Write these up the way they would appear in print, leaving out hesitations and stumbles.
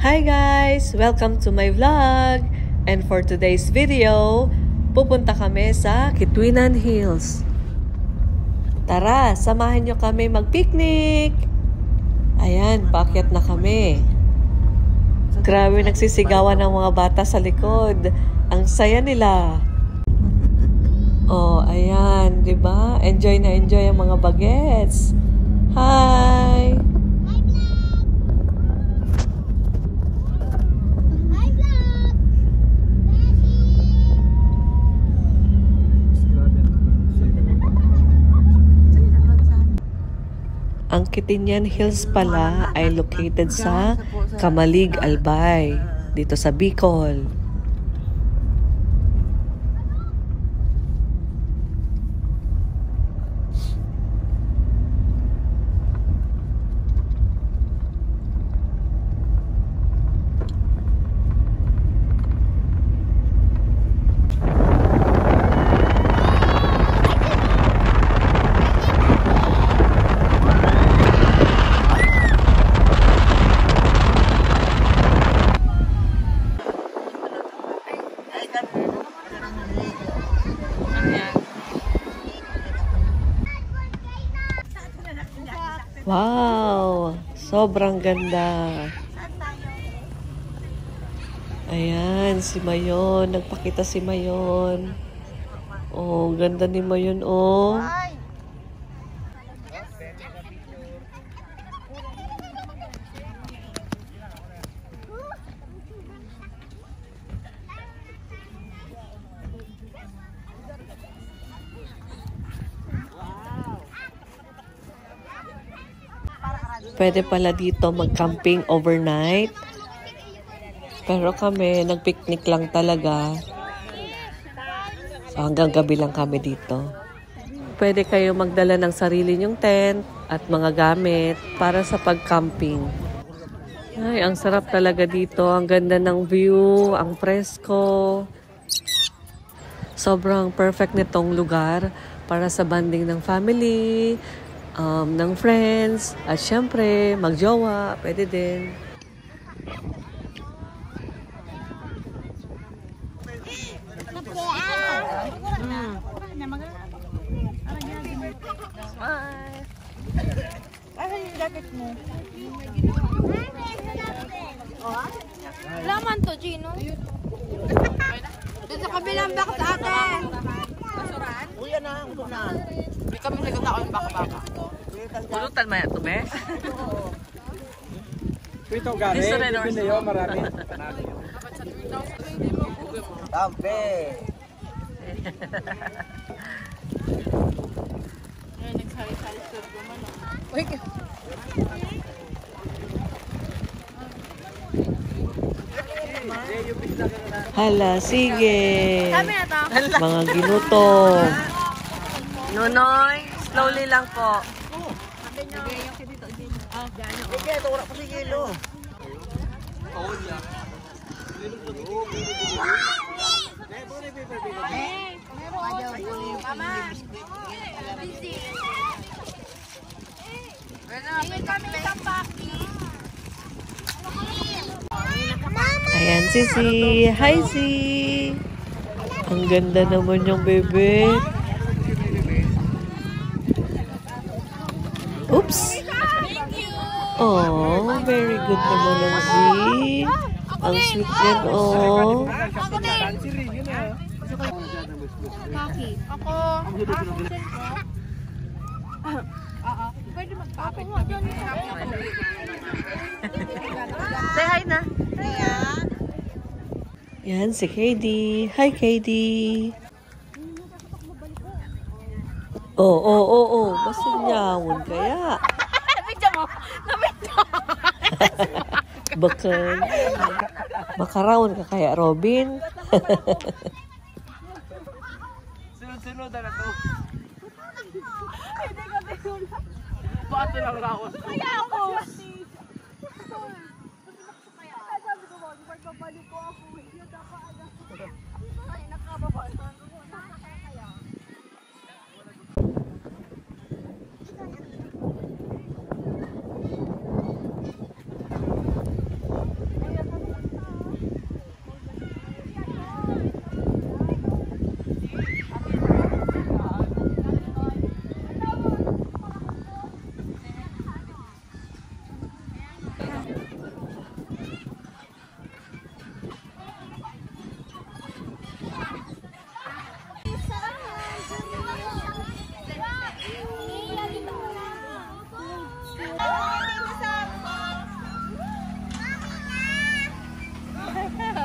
Hi guys! Welcome to my vlog! And for today's video, pupunta kami sa Quituinan Hills. Tara, samahan nyo kami mag-picnic! Ayan, paakyat na kami. Grabe, nagsisigawan ng mga bata sa likod. Ang saya nila. Oh, ayan, 'di ba? Enjoy na enjoy ang mga bagets. Hi! Ang Quituinan Hills pala ay located sa Camalig Albay, dito sa Bicol. Wow! Sobrang ganda. Ayan, si Mayon. Nagpakita si Mayon. Oh, ganda ni Mayon, oh. Pwede pala dito mag-camping overnight. Pero kami, nag-picnic lang talaga. So, hanggang gabi lang kami dito. Pwede kayo magdala ng sarili nyong tent at mga gamit para sa pag-camping. Ay, ang sarap talaga dito. Ang ganda ng view, ang presko. Sobrang perfect nitong lugar para sa bonding ng family, ng friends, at syempre, magjowa, pwede din. Laman to, Gino. Doon sa kabilang baka sa akin. Basuran? Uy, na, utunan. Hindi kami nagkata ko yung baka-baka. Pulutan mo yan ito, be? Ito gari, dipindi yun, marami. Tampe! Uy, Hala, sige. kami na to. Mga ginuto. Nunoy, slowly lang po. Sige, ito wala pa si Gilo. Mama. Kami isang paki. Ayan si Si. Hi, Si. Ang ganda naman yung bebe. Oops. Oh, very good naman ang Z. Ang sweet yan, oh. Ako din. Paki. Ako. Pwede magpapit. Say hi na. Yan si Katie. Hi, Katie. Oh. Basta nyawon kaya. Nabidya mo. Nabidya. Baka ka kaya, Robin. Sunod-sunod na ito. Bato lang raon. Kaya ako.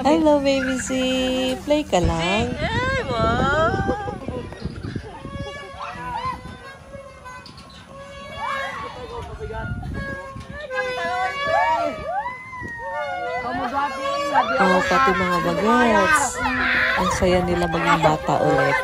Hello, baby Z. Play ka lang. Ay, wow. Oh, pati mga bagets. Ang saya nila maging bata ulit.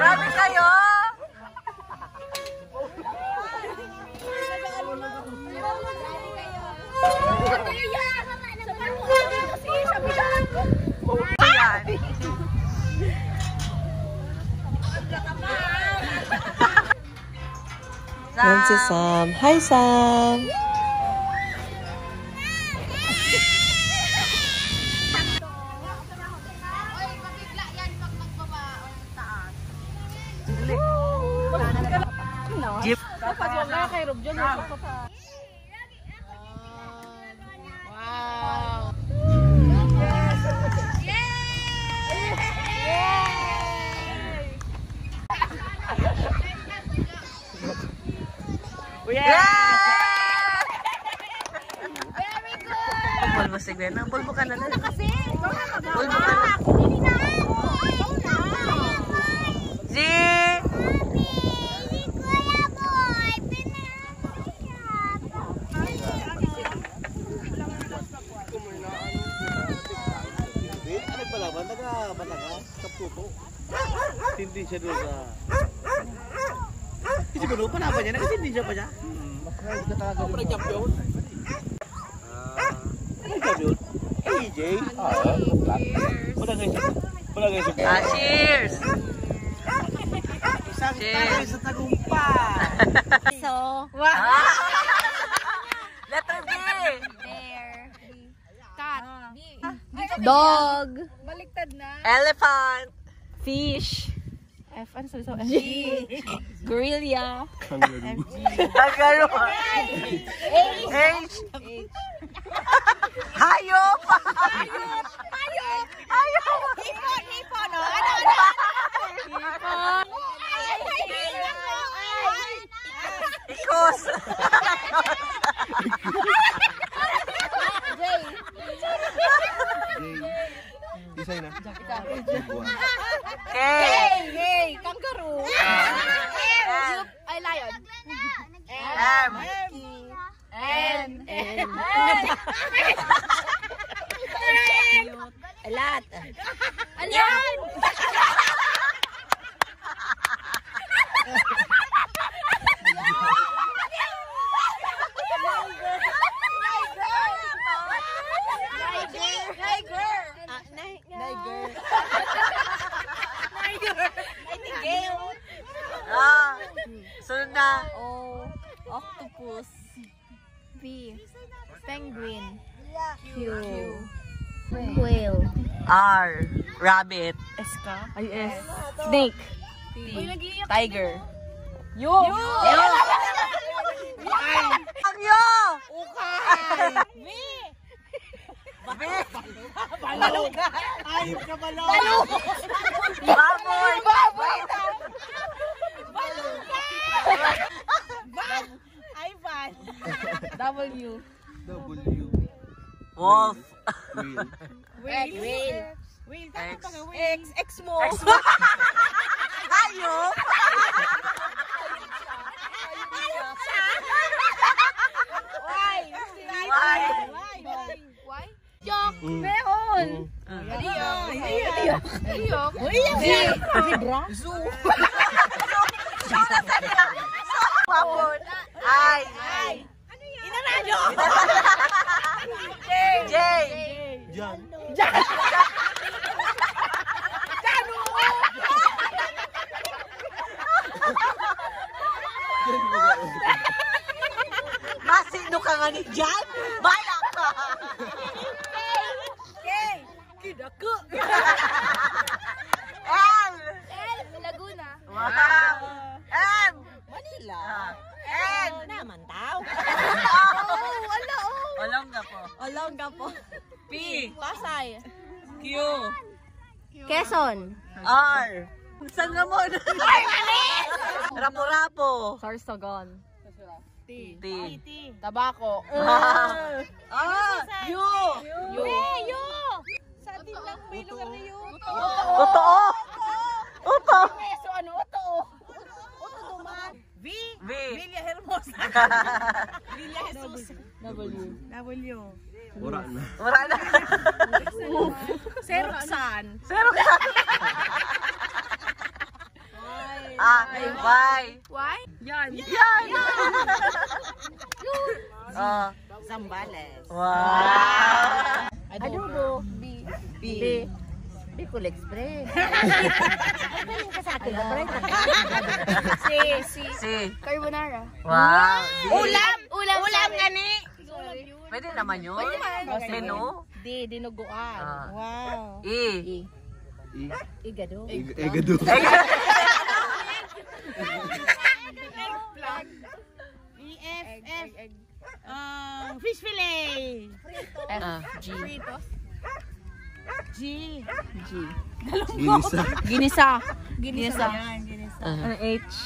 Grabe kayo! Yan si Sam. Hi, Sam! Jeep. Wow. Pulbo si Gwen. Pulbo ka na lang. Pulbo ka na. Z! Hindi siya doon sa... Kasi ba doon pa na ba niya? Nakasindi siya pa siya? Mas ka talaga doon. Champion? Ano champion? AJ? Wala ngayon siya. Cheers! Isang tayo sa tagumpa! So, letter B! Bear. Cat. Dog. Baliktad na. Elephant! Fish. F. Ano sabi sa F? G. Gorilla. Kangaroo! H! Hayop! Hayop! Hipon. Ano? Ikos! Isay na. K! Kangaroo. Ay, lion. M! N. Alat. Alan. Sunod na. O. Octopus. P. Penguin. Q. Whale. R. Rabbit. S ka? Ay, S. Snake. Tiger. Yo! Ang yo! Ukay! Balong! Ayop ka balong! Baboy! Ivan. W. W. Wolf. Whale. X. X mo. Hayop. Y. Y. Yok. Meon. Aliyok. Zebra. Zoo. Babon. I. Inanadyo. J. Jan. Masino ka nga ni Jan? Bala ka! Kidako. Pasay. Q. Quezon. R. San Ramon. Rapo-rapo. Sorsogon. T. Tabako. U. Yo. Sa atin lang may lugar na yun. Uto. Uto. So ano to? V. Villa Hermosa. Villa Jesus. W. Wala na. Wala na. Seroksan. Zero ka. Y. Why? Yan. Yan. Zambales. Wow. Adobo. B. Bicol Express. Galing ka sa akin. C. C. Carbonara. Wow. Ulam gani. Pwede naman yun. Menu. D. Dinuguan. Wow. E. Igado. Egado. F. Fish fillet. G. G. Ginisa. Ginisa. Ano H?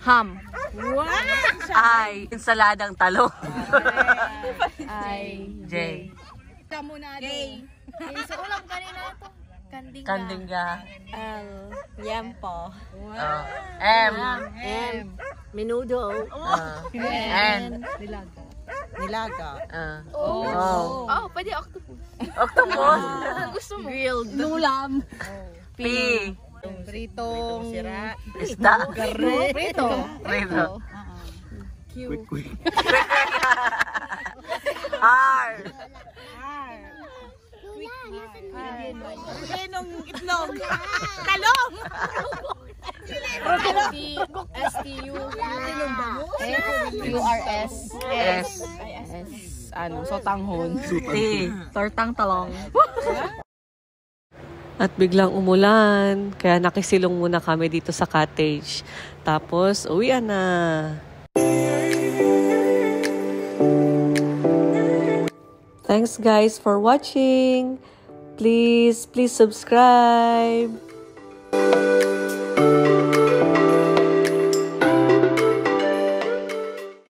Ham. Wow. I. Insaladang talong. I. J. Kamunado. So ulam kanina to. Kanding. Kandingga. L. Yempo. M. Menudo. N. Nilaga. O. Oh, pwede octopus. Octopus. Gusto mo? Grilled. Lulam. P. Pritong. Isda. Prito. Prito. Quick. R. Renong itlog. Talong. STU. URS. S. Ano, sotanghon. T. Tortang talong. At biglang umulan, kaya nakisilong muna kami dito sa cottage. Tapos, uwian na. Thanks guys for watching. Please subscribe.